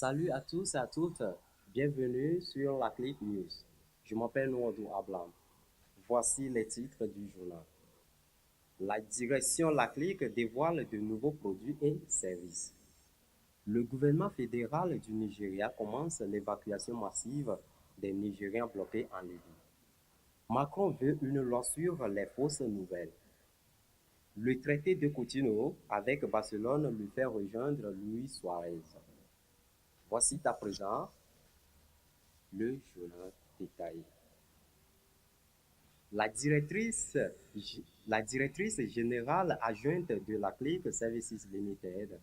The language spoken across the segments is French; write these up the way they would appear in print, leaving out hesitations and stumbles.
Salut à tous et à toutes, bienvenue sur la Click News. Je m'appelle Nouadou Ablam. Voici les titres du journal. La direction La Click dévoile de nouveaux produits et services. Le gouvernement fédéral du Nigeria commence l'évacuation massive des Nigériens bloqués en Libye. Macron veut une loi sur les fausses nouvelles. Le traité de Cotonou avec Barcelone lui fait rejoindre Luis Suarez. Voici à présent le journal détaillé. La directrice, la directrice générale adjointe de la Click Services Limited,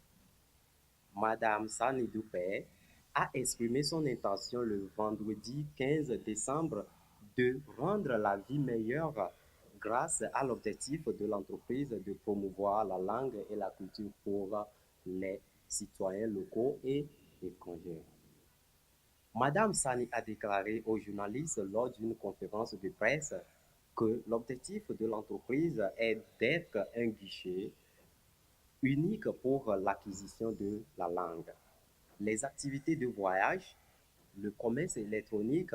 Madame Sani Doupé, a exprimé son intention le vendredi 15 décembre de rendre la vie meilleure grâce à l'objectif de l'entreprise de promouvoir la langue et la culture pour les citoyens locaux et étrangers. Madame Sani a déclaré aux journalistes lors d'une conférence de presse que l'objectif de l'entreprise est d'être un guichet unique pour l'acquisition de la langue. Les activités de voyage, le commerce électronique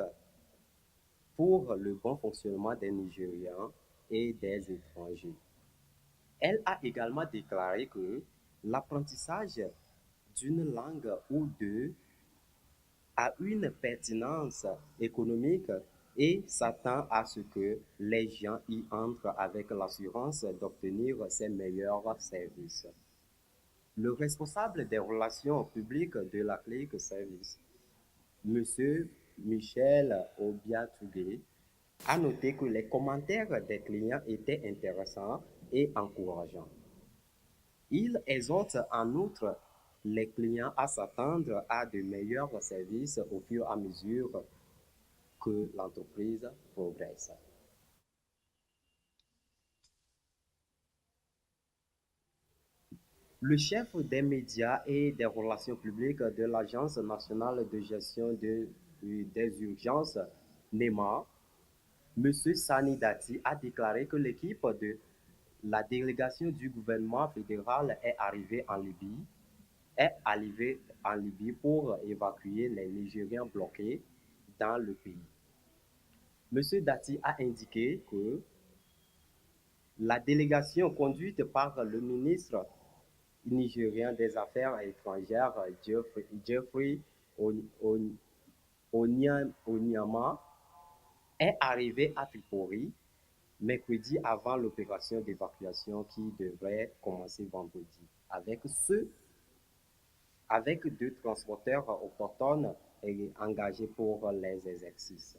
pour le bon fonctionnement des Nigérians et des étrangers. Elle a également déclaré que l'apprentissage d'une langue ou deux a une pertinence économique et s'attend à ce que les gens y entrent avec l'assurance d'obtenir ces meilleurs services. Le responsable des relations publiques de la Click Service, M. Michel Obiatougué, a noté que les commentaires des clients étaient intéressants et encourageants. Il exhorte en outre les clients à s'attendre à de meilleurs services au fur et à mesure que l'entreprise progresse. Le chef des médias et des relations publiques de l'Agence nationale de gestion des urgences, NEMA, M. Sani Dati, a déclaré que l'équipe de la délégation du gouvernement fédéral est arrivée en Libye pour évacuer les Nigériens bloqués dans le pays. M. Dati a indiqué que la délégation conduite par le ministre nigérien des Affaires étrangères Jeffrey Onyama est arrivée à Tripoli mercredi avant l'opération d'évacuation qui devrait commencer vendredi avec deux transporteurs autochtones engagés pour les exercices.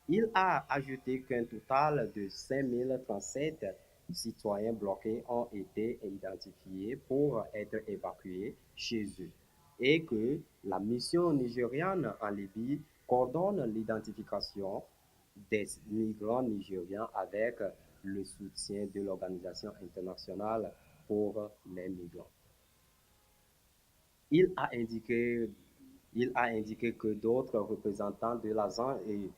Il a ajouté qu'un total de 5037 citoyens bloqués ont été identifiés pour être évacués chez eux et que la mission nigériane en Libye coordonne l'identification des migrants nigériens avec le soutien de l'Organisation internationale pour les migrants. Il a indiqué, il a indiqué que d'autres représentants de l'agence et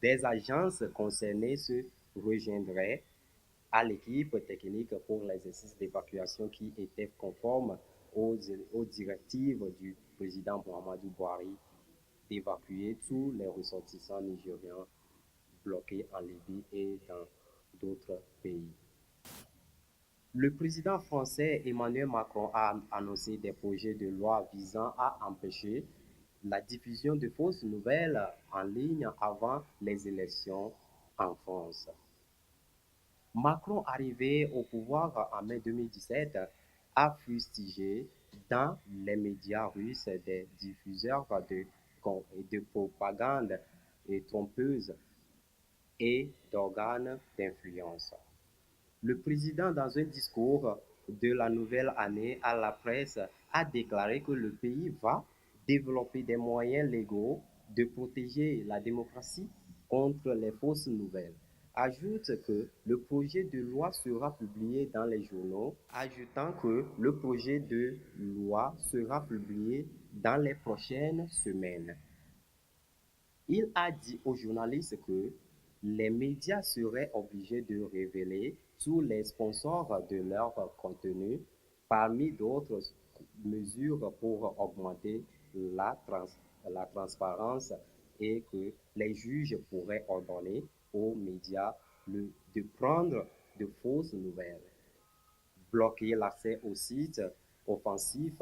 des agences concernées se rejoindraient à l'équipe technique pour l'exercice d'évacuation qui était conforme aux directives du président Muhammadu Buhari d'évacuer tous les ressortissants nigériens bloqués en Libye et dans d'autres pays. Le président français Emmanuel Macron a annoncé des projets de loi visant à empêcher la diffusion de fausses nouvelles en ligne avant les élections en France. Macron, arrivé au pouvoir en mai 2017, a fustigé dans les médias russes des diffuseurs de propagande et trompeuses et d'organes d'influence. Le président, dans un discours de la nouvelle année à la presse, a déclaré que le pays va développer des moyens légaux de protéger la démocratie contre les fausses nouvelles. Ajoute que le projet de loi sera publié dans les journaux, ajoutant que le projet de loi sera publié dans les prochaines semaines. Il a dit aux journalistes que les médias seraient obligés de révéler tous les sponsors de leur contenu, parmi d'autres mesures pour augmenter la, la transparence et que les juges pourraient ordonner aux médias de prendre de fausses nouvelles, bloquer l'accès aux sites offensifs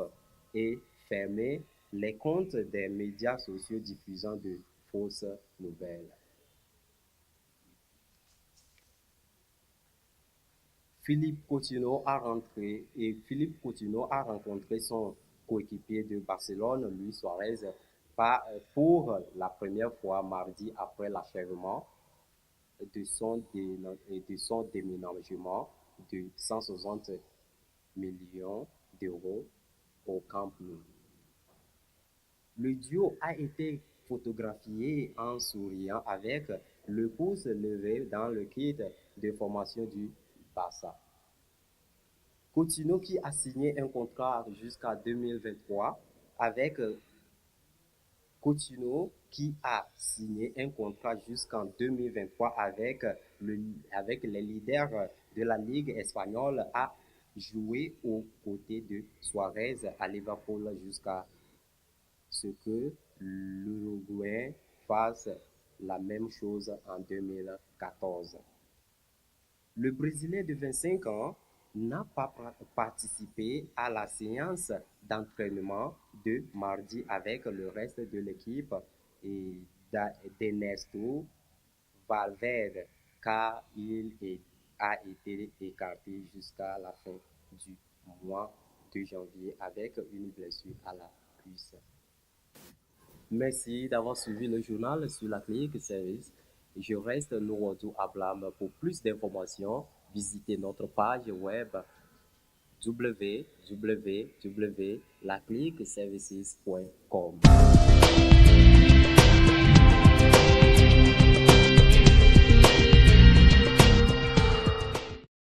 et fermer les comptes des médias sociaux diffusant de fausses nouvelles. Philippe Coutinho a rencontré son coéquipier de Barcelone, Luis Suarez, pour la première fois mardi après l'achèvement de son déménagement de 160 millions d'euros au Camp Nou. Le duo a été photographié en souriant avec le pouce levé dans le kit de formation du Barça. Coutinho qui a signé un contrat jusqu'à 2023 avec Coutinho qui a signé un contrat jusqu'en 2023 avec les leaders de la Ligue espagnole a joué aux côtés de Suarez à Liverpool jusqu'à ce que l'Uruguayen fasse la même chose en 2014. Le Brésilien de 25 ans n'a pas participé à la séance d'entraînement de mardi avec le reste de l'équipe et d'Ernesto Valverde car il a été écarté jusqu'à la fin du mois de janvier avec une blessure à la cuisse. Merci d'avoir suivi le journal sur la clinique service. Je reste Nourodou Ablam. Pour plus d'informations, visitez notre page web www.lacliqueservices.com.